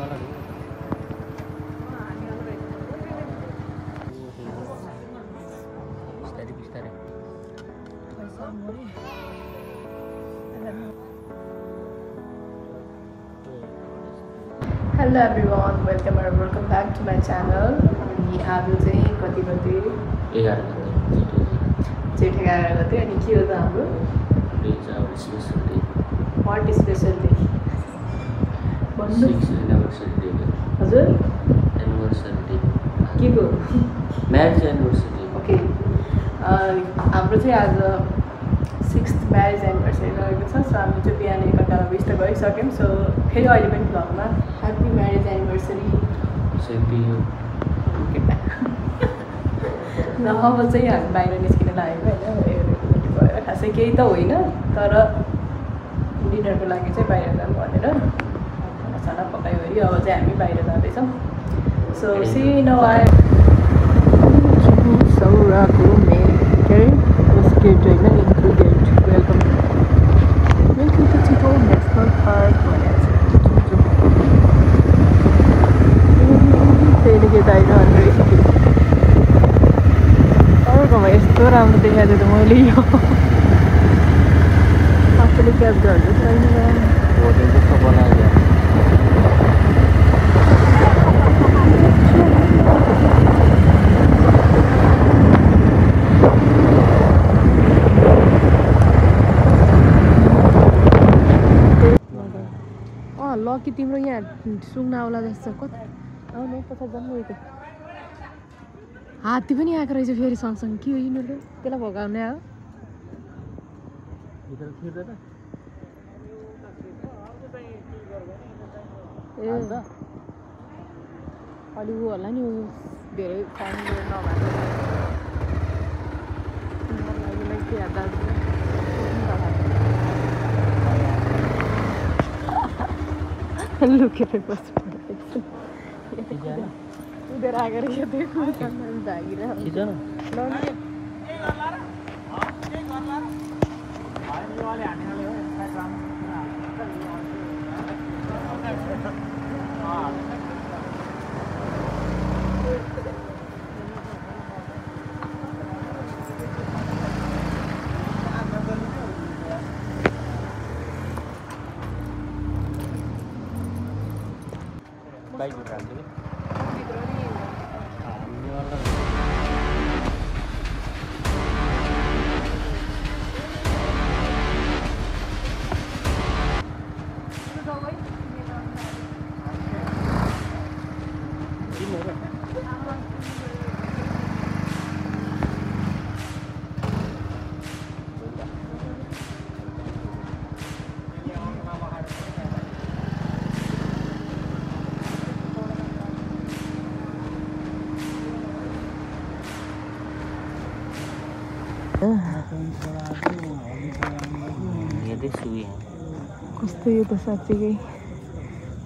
Hello everyone, welcome back to my channel. आज चाहिँ कति गते 11 गते जेठ 11 गते अनि के हो त हाम्रो special day what special day भन्नु 6th एनिभर्सरी डे हजुर एनिभर्सरी डे के को म्यारेज एनिभर्सरी ओके हाम्रो चाहिँ आज 6th म्यारेज एनिभर्सरी रहेको छ सो हामी चाहिँ बिहान एकअर्कालाई विश त गरिसक्यौँ सो फेरि अहिले पनि भ्लगमा happy marriage anniversary same to you न अब चाहिँ हामी बाहिर निस्किन लागेको होइन भएर खासै केही त होइन तर डिनरको लागि चाहिँ बाहिर जाऊँ भनेर खानासाना पकायो अब चाहिँ हामी बाहिर जाँदैछौँ सो सी नो आई सौराको मेन के गेट होइन entry gate welcome to Chitwan national park भनेर त्यही गेट आइरहनु अर्कोमा यस्तो राम्रो देखाएको थियो त मैले यो आफूले क्याप्चर गर्नु छैन लकी तिम्रो यहाँ सुङ्न आउला जस्तो कति आउनु पछाडि जानु गएको हात्ती पनि आएको रहेछ फेरि सँगसँगै के हो यिनीहरू त्यसलाई भगाउने हो ए अलि ऊ होला नि ऊ धेरै फ्यामिली नभएको के लुकेर बस्नु उधर आकर ये देखो भागी रहा बाइक उठाल्छु कस्तो यो त साँच्चै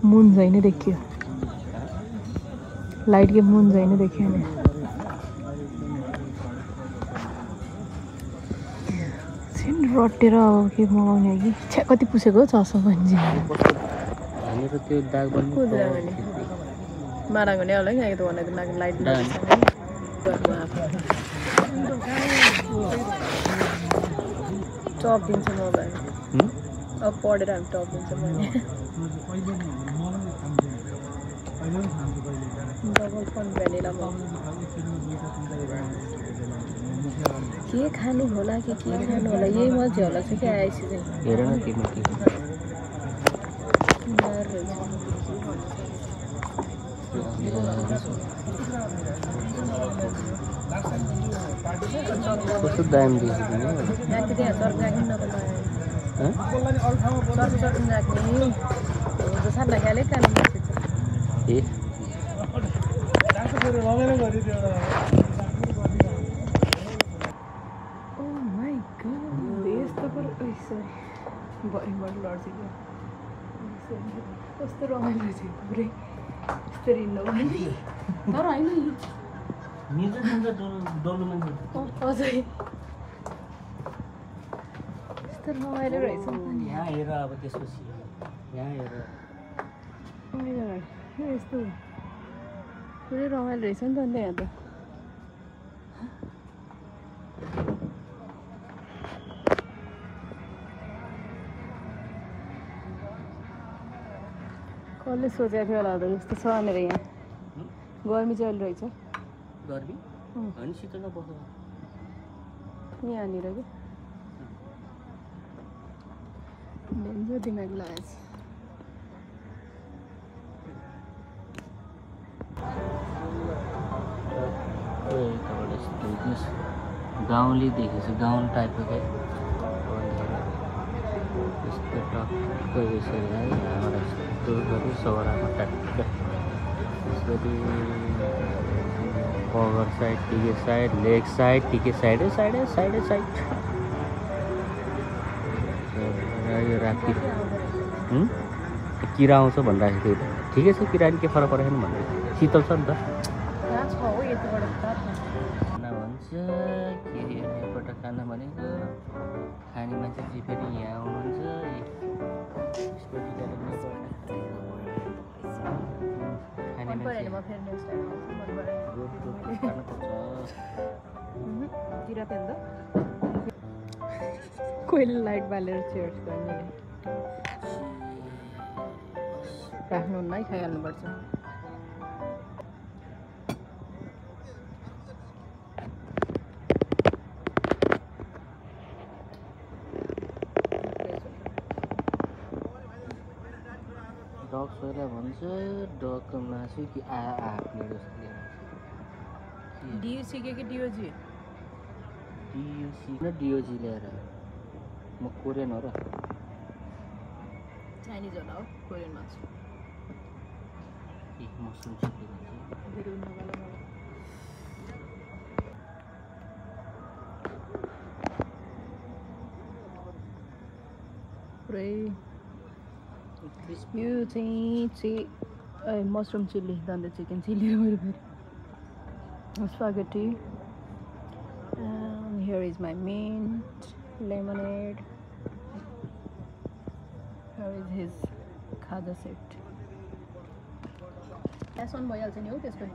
मुन झैँ देखियो लाइट के मुन झैँ देखियो नि रटेर अब के मगाउने कि छ्या कति पुसेको हो 600 पनि माराको नै होला नि त बनाइदिनु लाइट टप दिन्छ मलाई अब पढेर हामी टप दिन्छ मैले डबल फन भ्यानिला के खानु होला कि के खानु होला यही मजा होला चाहिँ के आएपछि चाहिँ हेर न के कस्तो दाम दिएको त्यहाँ चर्का किन्न सानो ख्यालै कानु ए कस्तो रमाइलो छ पुरै यस्तरी हिँड्नु भने तर होइन अझै यस्तो रमाइलो रहेछ यहाँ हेर अब त्यसपछि यहाँ हेर यस्तो पुरै रमाइलो रहेछ नि त अन्त यहाँ त कसले सोचेको थियो होला त यस्तो छ भनेर यहाँ गर्मी चाहिँ अहिले रहेछ गर्मी अनि शीतलमा बस्छ यहाँनिर कि डेन्जर दिमाग लगाएछ गाउँले देखेछ गाउँ टाइपको क्या यस्तो टक्क यसरी है यहाँबाट यस्तो गरी सौरामा ट्याक्क त्यसपछि कभर साइड टिके साइड लेग साइड टिके साइडै साइड यो राति किरा आउँछ भनिरहेको थियो ठिकै छ किरा नि के फरक परेन भन्दै शीतल छ नि त खाना भन्छ के एकपल्ट खाना भनेको खाने मान्छे चाहिँ फेरि यहाँ आउनुहुन्छ खाने मान्छे कोहीले लाइट बालेर चेयर्स गर्ने राख्नुहुन्न है खाइहाल्नुपर्छ डग सोला भन्छ डगको मासु कि आफूले जस्तो डियु सिक्यो कि डिओजी डियुसी न डिओजी ल्याएर म कोरियन हो र चाइनिज होला हो कोरियन मासु मसरुम चिल्ली भन्छ पुरै यो चाहिँ मसरुम चिल्ली दन्त चिकन चिल्ली मेरो फेरि spaghetti and here is my mint lemonade here is his khaja set cash on भइहाल्छ नि हो त्यसको नि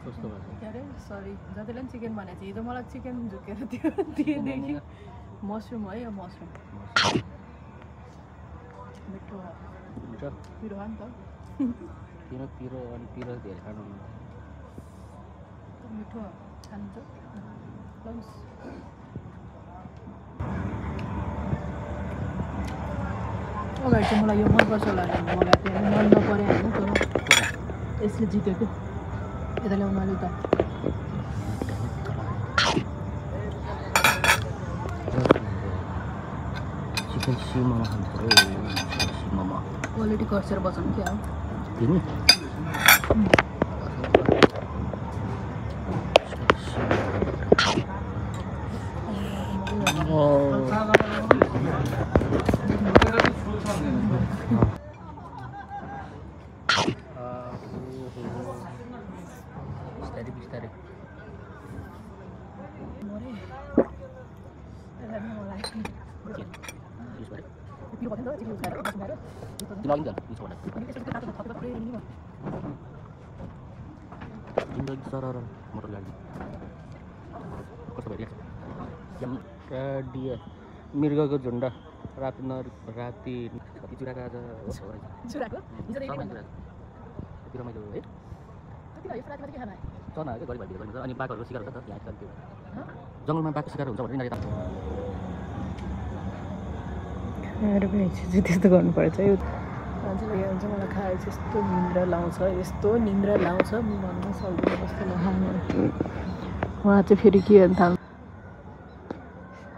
कस्तो भन्छ के अरे सरी जतिले पनि चिकन भनेको थियो हिजो मलाई चिकन झुकेर त्योदेखि मसरुम है यो मसरुम मिठो पिरो हो नि त पिरो अनि पिरो धेरै खानु मिठो खान्छ अगाडि चाहिँ मलाई यो मनपर्छ होला मलाई त्यो मन नपऱ्यो होइन तर यसले जित्यो क्या यता ल्याउनु अलिक त चिकन सिममा खानु पऱ्यो सिममा क्वालिटी खर्चेर बचाउनु क्या हो तिमी बिस्तारै जिन्दगी सरर मोटर गाडी कस्तो भइरहेको छ डिया मृगको झुन्ड राति राति कति चुराको आज रमाइलो है चनाहरू गरी भइदिएको हुन्छ अनि बाघहरूको शिकार हुन्छ त यहाँ त्यो जङ्गलमा बाघको शिकार हुन्छ भने त्यस्तो गर्नुपर्छ यो मान्छेले के भन्छ मलाई खाएपछि यस्तो निन्द्रा लाउँछ भन्न सक्दैन कस्तो नखानु उहाँ चाहिँ फेरि के भन्छ थाहा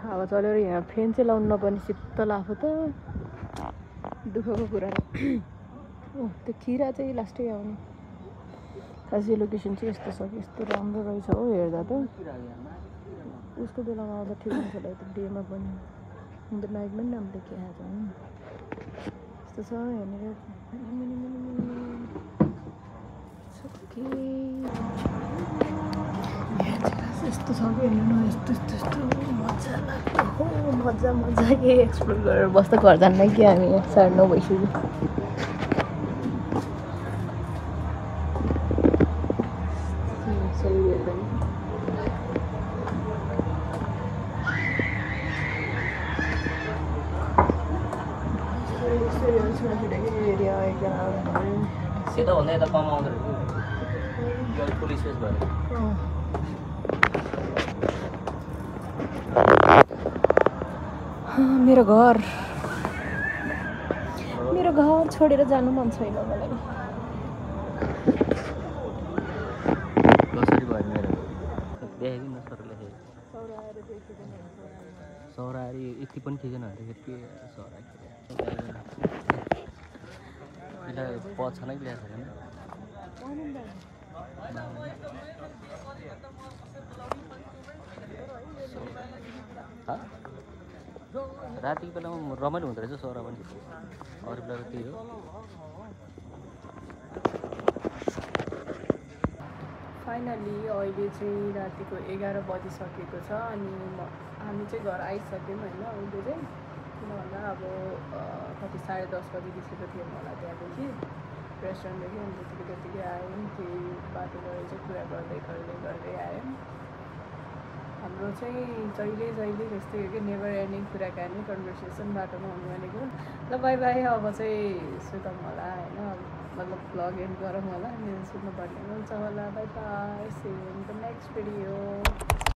हावा चलेर यहाँ फ्यान चाहिँ लाउनु नपर्ने शीतल आफू त दुःखको कुरा त्यो किरा चाहिँ लास्टै आउने खास यो लोकेसन चाहिँ यस्तो छ कि यस्तो राम्रो रहेछ हो हेर्दा त उसको बेलामा आउँदा ठिक हुन्छ होला त्यो डेमा पनि अन्त नाइटमा पनि राम्रो देखिरहेको छ यस्तो छ यहाँनिर यस्तो छ कि हेर्नु न यस्तो यस्तो यस्तो मजा लाग्छ हो मजा मजा के एक्सप्लोर गरेर बस्दा घर जान्न कि हामी 9:30 भइसक्यो यता भन्दा यता कम आउँदो रहेछ यो पुलिस फेस भयो मेरो घर छोडेर जानु मन छैन मलाई कसरी भयो मेरो देखेको न सरले सौरारी यति पनि थिएन भन्दाखेरि के सौरा पछ नै ल्याएको छैन रातिको बेलामा रमाइलो हुँदो रहेछ सौरा पनि अरू बेला त्यही हो फाइनली अहिले चाहिँ रातिको 11 बजिसकेको छ अनि हामी चाहिँ घर आइसक्यौँ होइन अहिले चाहिँ किन भन्दा अब कति 10:30 बजी निस्केको थियौँ होला त्यहाँदेखि रेस्टुरेन्टदेखि अनि त्यतिकै आयौँ केही बाटो गएर चाहिँ कुरा गर्दै आयौँ हाम्रो चाहिँ जहिले त्यस्तै हो कि नेभर एन्डिङ कुराकानी कन्भर्सेसन बाटोमा हुनु भनेको ल बाई बाई अब चाहिँ सुतौँ होला होइन मतलब भ्लग एन्ड गरौँ होला अनि सुत्नुपर्ने हुन्छ होला bye bye see you in the next video